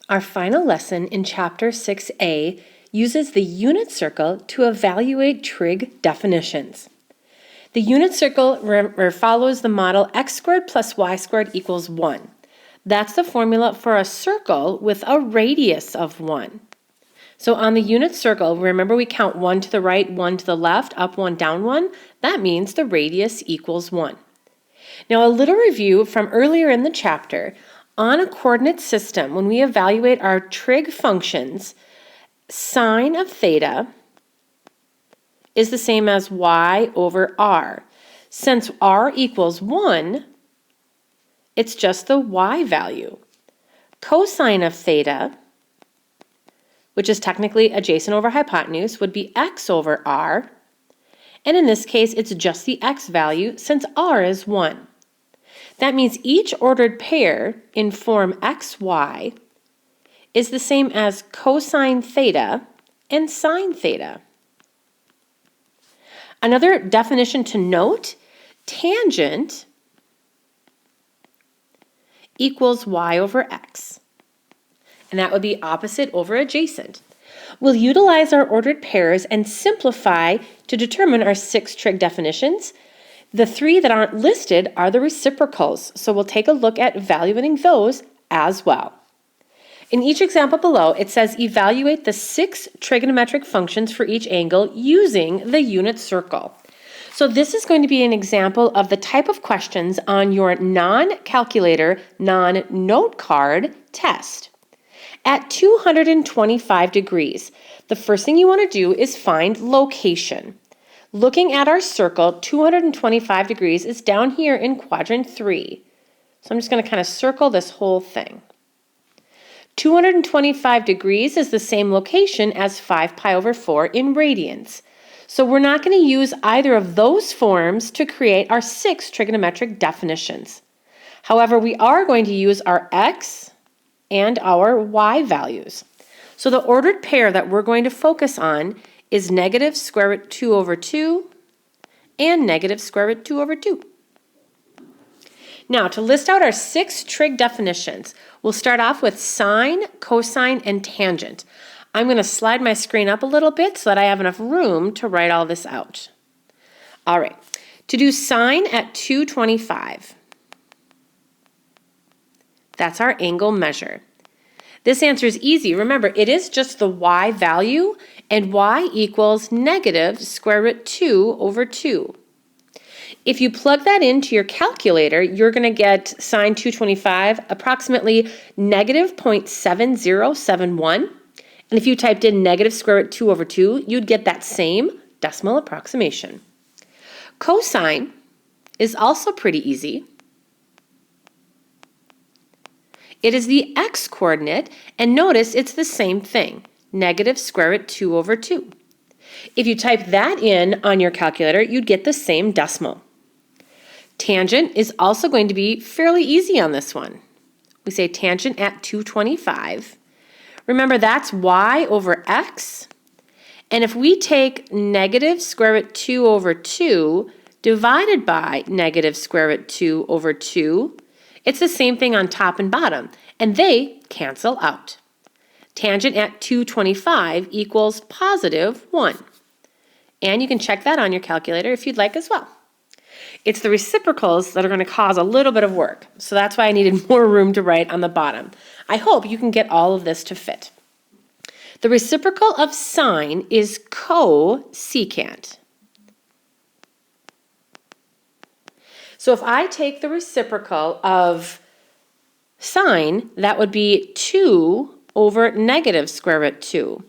Our final lesson in Chapter 6a uses the unit circle to evaluate trig definitions. The unit circle follows the model x squared plus y squared equals 1. That's the formula for a circle with a radius of 1. So on the unit circle, remember we count 1 to the right, 1 to the left, up 1, down 1. That means the radius equals 1. Now a little review from earlier in the chapter. On a coordinate system, when we evaluate our trig functions, sine of theta is the same as y over r. Since r equals 1, it's just the y value. Cosine of theta, which is technically adjacent over hypotenuse, would be x over r. And in this case, it's just the x value since r is 1. That means each ordered pair in form xy is the same as cosine theta and sine theta. Another definition to note, tangent equals y over x. And that would be opposite over adjacent. We'll utilize our ordered pairs and simplify to determine our 6 trig definitions. The 3 that aren't listed are the reciprocals, so we'll take a look at evaluating those as well. In each example below, it says evaluate the 6 trigonometric functions for each angle using the unit circle. So this is going to be an example of the type of questions on your non-calculator, non-note card test. At 225 degrees, the first thing you want to do is find location. Looking at our circle, 225 degrees is down here in quadrant 3. So I'm just going to kind of circle this whole thing. 225 degrees is the same location as 5 pi over 4 in radians. So we're not going to use either of those forms to create our 6 trigonometric definitions. However, we are going to use our x and our y values. So the ordered pair that we're going to focus on is negative square root 2 over 2 and negative square root 2 over 2. Now, to list out our 6 trig definitions, we'll start off with sine, cosine, and tangent. I'm going to slide my screen up a little bit so that I have enough room to write all this out. All right, to do sine at 225, that's our angle measure. This answer is easy. Remember, it is just the y value, and y equals negative square root 2 over 2. If you plug that into your calculator, you're going to get sine 225 approximately negative 0.7071. And if you typed in negative square root 2 over 2, you'd get that same decimal approximation. Cosine is also pretty easy. It is the x-coordinate, and notice it's the same thing, negative square root 2 over 2. If you type that in on your calculator, you'd get the same decimal. Tangent is also going to be fairly easy on this one. We say tangent at 225. Remember, that's y over x. And if we take negative square root 2 over 2 divided by negative square root 2 over 2, it's the same thing on top and bottom, and they cancel out. Tangent at 225 equals positive 1. And you can check that on your calculator if you'd like as well. It's the reciprocals that are going to cause a little bit of work, so that's why I needed more room to write on the bottom. I hope you can get all of this to fit. The reciprocal of sine is cosecant. So if I take the reciprocal of sine, that would be 2 over negative square root 2.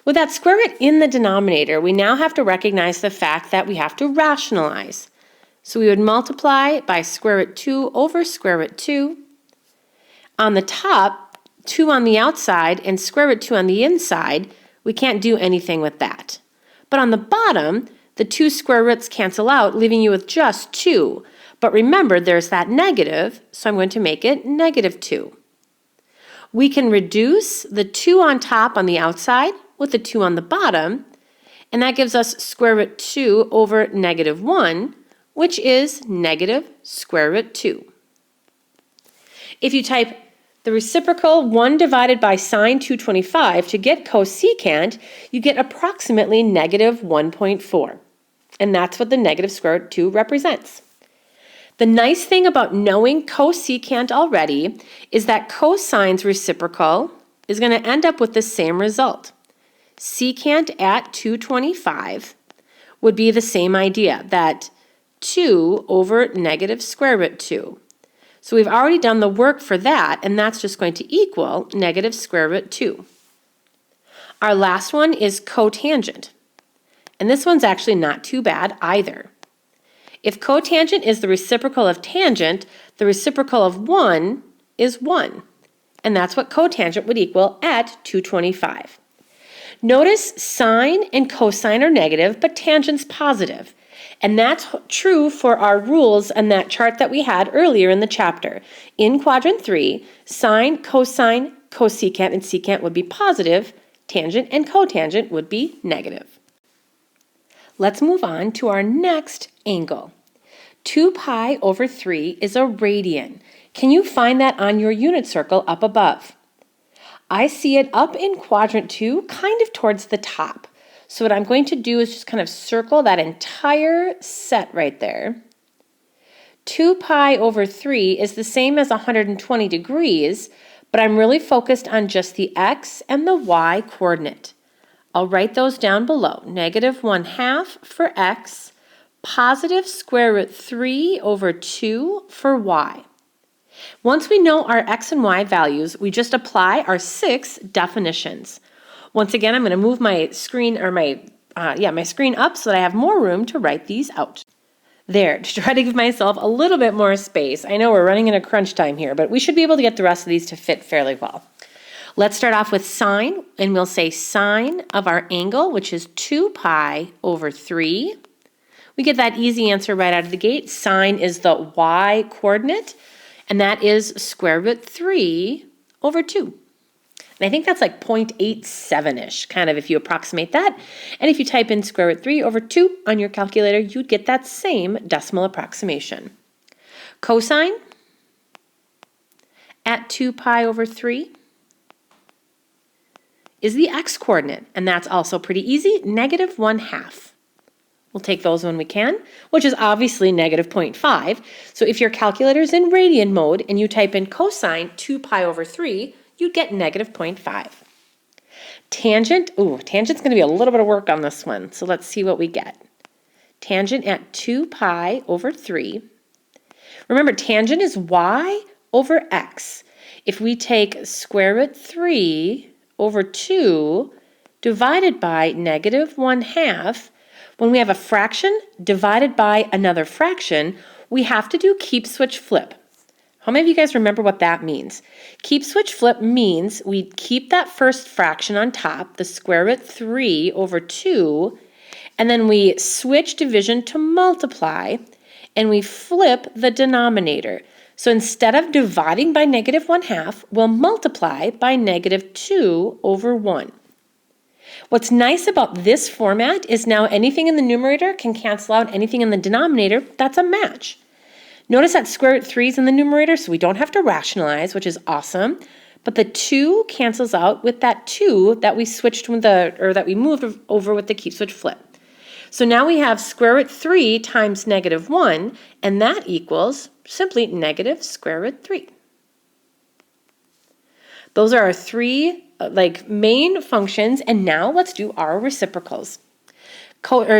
With that square root in the denominator, we now have to recognize the fact that we have to rationalize. So we would multiply by square root 2 over square root 2. On the top, 2 on the outside and square root 2 on the inside, we can't do anything with that. But on the bottom, the 2 square roots cancel out, leaving you with just 2. But remember, there's that negative, so I'm going to make it negative 2. We can reduce the 2 on top on the outside with the 2 on the bottom, and that gives us square root 2 over negative 1, which is negative square root 2. If you type the reciprocal 1 divided by sine 225, to get cosecant, you get approximately negative 1.4. And that's what the negative square root 2 represents. The nice thing about knowing cosecant already is that cosine's reciprocal is going to end up with the same result. Secant at 225 would be the same idea, that 2 over negative square root 2. So we've already done the work for that, and that's just going to equal negative square root 2. Our last one is cotangent. And this one's actually not too bad either. If cotangent is the reciprocal of tangent, the reciprocal of 1 is 1. And that's what cotangent would equal at 225. Notice sine and cosine are negative, but tangent's positive. And that's true for our rules on that chart that we had earlier in the chapter. In quadrant 3, sine, cosine, cosecant, and secant would be positive. Tangent and cotangent would be negative. Let's move on to our next angle. 2 pi over 3 is a radian. Can you find that on your unit circle up above? I see it up in quadrant 2, kind of towards the top. So what I'm going to do is just kind of circle that entire set right there. 2 pi over 3 is the same as 120 degrees, but I'm really focused on just the x and the y coordinate. I'll write those down below. Negative 1/2 for x, positive square root 3 over 2 for y. Once we know our x and y values, we just apply our 6 definitions. Once again, I'm going to move my screen my screen up so that I have more room to write these out. There, to try to give myself a little bit more space. I know we're running in a crunch time here, but we should be able to get the rest of these to fit fairly well. Let's start off with sine, and we'll say sine of our angle, which is 2 pi over 3. We get that easy answer right out of the gate. Sine is the y coordinate, and that is square root 3 over 2. And I think that's like 0.87-ish, kind of, if you approximate that. And if you type in square root 3 over 2 on your calculator, you'd get that same decimal approximation. Cosine at 2 pi over 3 is the x-coordinate, and that's also pretty easy, negative 1/2. We'll take those when we can, which is obviously negative 0.5. So if your calculator's in radian mode and you type in cosine 2 pi over 3, you'd get negative 0.5. Tangent, tangent's going to be a little bit of work on this one, so let's see what we get. Tangent at 2 pi over 3. Remember, tangent is y over x. If we take square root 3 over 2 divided by negative 1/2, when we have a fraction divided by another fraction, we have to do keep, switch, flip. How many of you guys remember what that means? Keep, switch, flip means we keep that first fraction on top, the square root 3 over 2, and then we switch division to multiply, and we flip the denominator. So instead of dividing by negative 1/2, we'll multiply by negative 2 over 1. What's nice about this format is now anything in the numerator can cancel out anything in the denominator. That's a match. Notice that square root 3 is in the numerator, so we don't have to rationalize, which is awesome. But the 2 cancels out with that 2 that we switched with that we moved over with the keep, switch, flip. So now we have square root 3 times negative 1, and that equals simply negative square root 3. Those are our 3 main functions, and now let's do our reciprocals.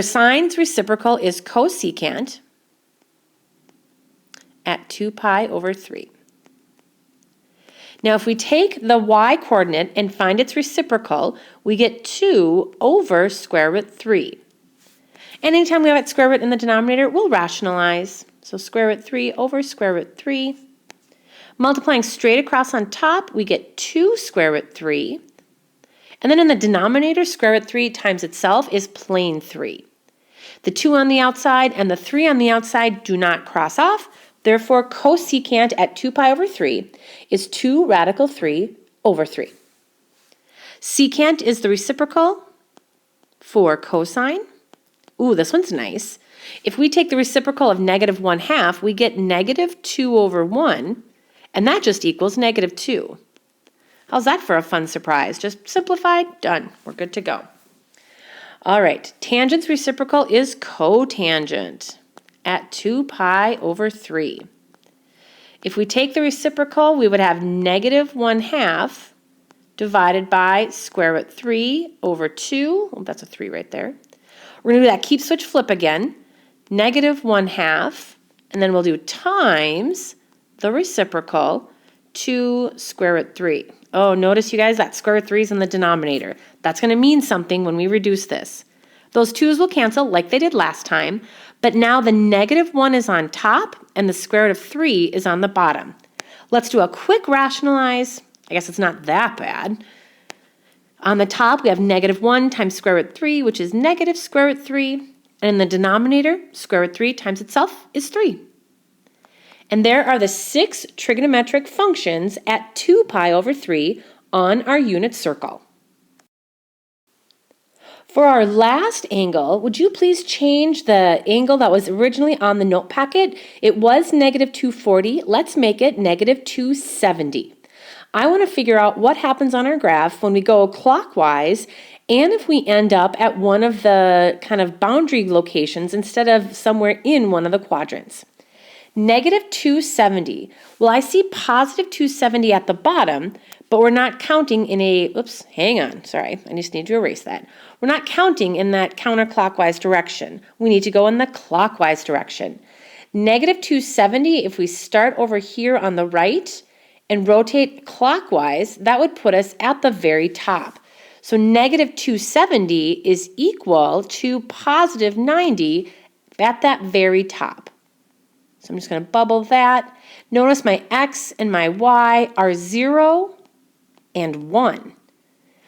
Sine's reciprocal is cosecant at 2 pi over 3. Now if we take the y coordinate and find its reciprocal, we get 2 over square root 3. And anytime we have that square root in the denominator, we'll rationalize. So square root 3 over square root 3. Multiplying straight across on top, we get 2 square root 3. And then in the denominator, square root 3 times itself is plain 3. The 2 on the outside and the 3 on the outside do not cross off. Therefore, cosecant at 2 pi over 3 is 2 radical 3 over 3. Secant is the reciprocal for cosine. This one's nice. If we take the reciprocal of negative 1/2, we get negative 2 over 1. And that just equals -2. How's that for a fun surprise? Just simplified, done. We're good to go. All right, tangent's reciprocal is cotangent at 2 pi over 3. If we take the reciprocal, we would have -1/2 divided by square root 3 over 2. Oh, that's a 3 right there. We're going to do that keep, switch, flip again. -1/2, and then we'll do times the reciprocal to square root 3. Oh, notice you guys, that square root 3 is in the denominator. That's going to mean something when we reduce this. Those 2's will cancel like they did last time, but now the -1 is on top and the square root of 3 is on the bottom. Let's do a quick rationalize. I guess it's not that bad. On the top, we have -1 times square root 3, which is negative square root 3. And in the denominator, square root 3 times itself is 3. And there are the 6 trigonometric functions at 2 pi over 3 on our unit circle. For our last angle, would you please change the angle that was originally on the note packet? It was -240. Let's make it -270. I want to figure out what happens on our graph when we go clockwise and if we end up at one of the kind of boundary locations instead of somewhere in one of the quadrants. -270. Well, I see +270 at the bottom, but we're not counting in a, oops, hang on, sorry, I just need to erase that. We're not counting in that counterclockwise direction. We need to go in the clockwise direction. -270, if we start over here on the right and rotate clockwise, that would put us at the very top. So -270 is equal to +90 at that very top. So I'm just going to bubble that. Notice my x and my y are 0 and 1.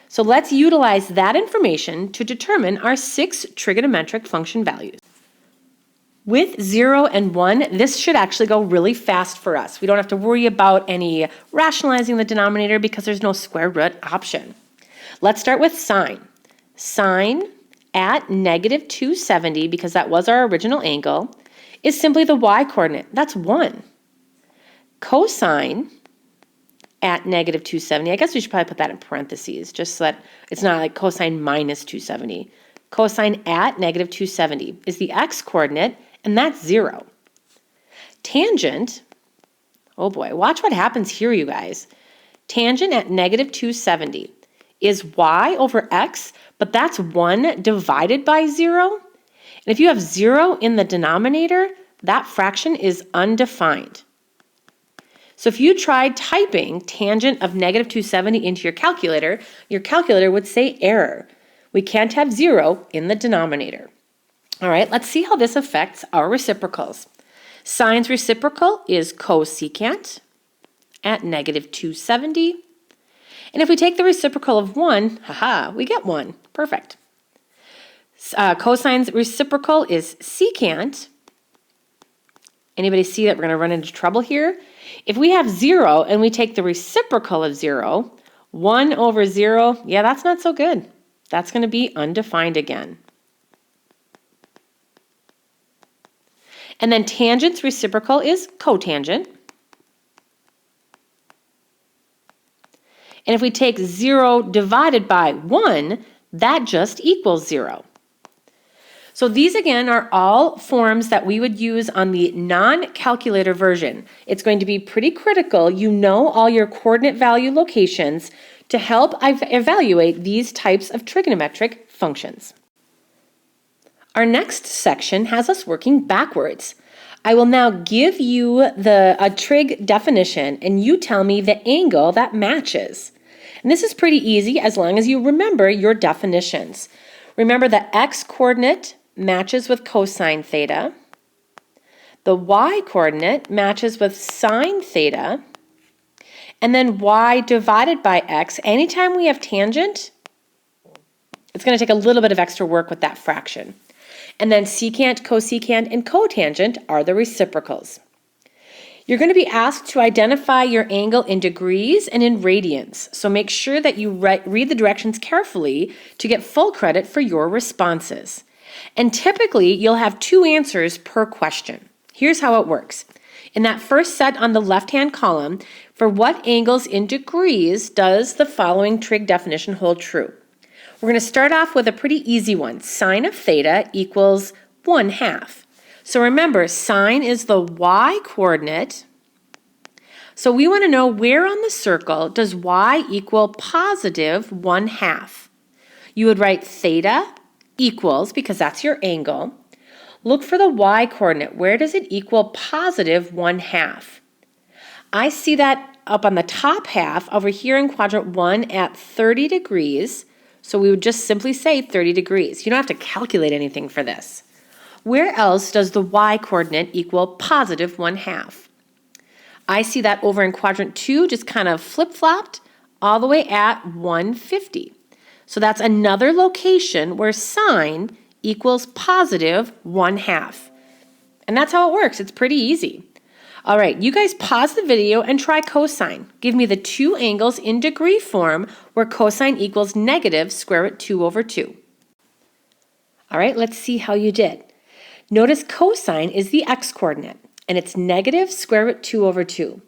So let's utilize that information to determine our 6 trigonometric function values. With 0 and 1, this should actually go really fast for us. We don't have to worry about any rationalizing the denominator because there's no square root option. Let's start with sine. Sine at -270, because that was our original angle, is simply the y-coordinate. That's 1. Cosine at -270, I guess we should probably put that in parentheses just so that it's not like cosine minus 270. Cosine at -270 is the x-coordinate, and that's 0. Tangent, oh boy, watch what happens here, you guys. Tangent at -270 is y over x, but that's 1 divided by 0. And if you have 0 in the denominator, that fraction is undefined. So if you tried typing tangent of -270 into your calculator would say error. We can't have 0 in the denominator. All right, let's see how this affects our reciprocals. Sine's reciprocal is cosecant at -270. And if we take the reciprocal of 1, we get 1. Perfect. Cosine's reciprocal is secant. Anybody see that we're going to run into trouble here? If we have 0 and we take the reciprocal of 0, 1 over 0, yeah, that's not so good. That's going to be undefined again. And then tangent's reciprocal is cotangent. And if we take 0 divided by 1, that just equals 0. So these again are all forms that we would use on the non-calculator version. It's going to be pretty critical you know all your coordinate value locations to help evaluate these types of trigonometric functions. Our next section has us working backwards. I will now give you a trig definition and you tell me the angle that matches. And this is pretty easy as long as you remember your definitions. Remember the x-coordinate matches with cosine theta. The y-coordinate matches with sine theta. And then y divided by x, anytime we have tangent, it's going to take a little bit of extra work with that fraction. And then secant, cosecant, and cotangent are the reciprocals. You're going to be asked to identify your angle in degrees and in radians, so make sure that you read the directions carefully to get full credit for your responses. And typically, you'll have 2 answers per question. Here's how it works. In that first set on the left-hand column, for what angles in degrees does the following trig definition hold true? We're going to start off with a pretty easy one. Sine of theta equals 1/2. So remember, sine is the y-coordinate. So we want to know where on the circle does y equal positive 1/2. You would write theta equals, because that's your angle. Look for the y-coordinate. Where does it equal positive 1/2? I see that up on the top half over here in quadrant 1 at 30 degrees. So we would just simply say 30 degrees. You don't have to calculate anything for this. Where else does the y-coordinate equal positive 1/2? I see that over in quadrant 2, just kind of flip-flopped all the way at 150. So that's another location where sine equals positive 1/2. And that's how it works. It's pretty easy. All right, you guys pause the video and try cosine. Give me the two angles in degree form where cosine equals negative square root 2 over 2. All right, let's see how you did. Notice cosine is the x-coordinate, and it's negative square root 2 over 2.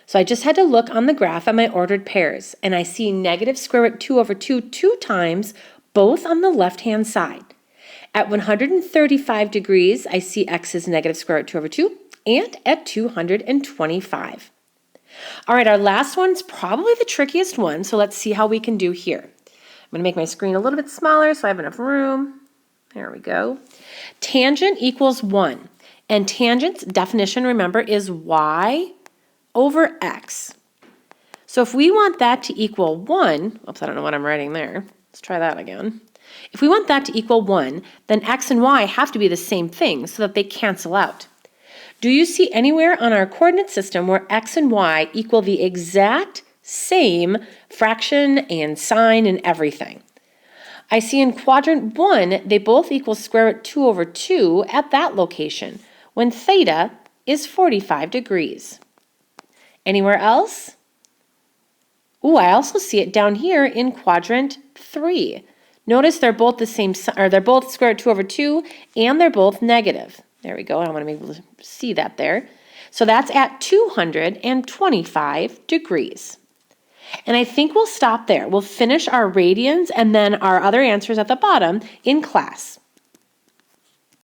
So I just had to look on the graph at my ordered pairs, and I see negative square root 2 over 2 two times, both on the left-hand side. At 135 degrees, I see x is negative square root 2 over 2, and at 225. All right, our last one's probably the trickiest one, so let's see how we can do here. I'm going to make my screen a little bit smaller so I have enough room. There we go. Tangent equals 1, and tangent's definition, remember, is y over x. So if we want that to equal 1, oops, I don't know what I'm writing there. Let's try that again. If we want that to equal 1, then x and y have to be the same thing so that they cancel out. Do you see anywhere on our coordinate system where x and y equal the exact same fraction and sign and everything? I see in quadrant 1, they both equal square root 2 over 2 at that location, when theta is 45 degrees. Anywhere else? Ooh, I also see it down here in quadrant 3. Notice they're both the same, or they're both square root 2 over 2, and they're both negative. There we go. I want to be able to see that there. So that's at 225 degrees. And I think we'll stop there. We'll finish our radians and then our other answers at the bottom in class.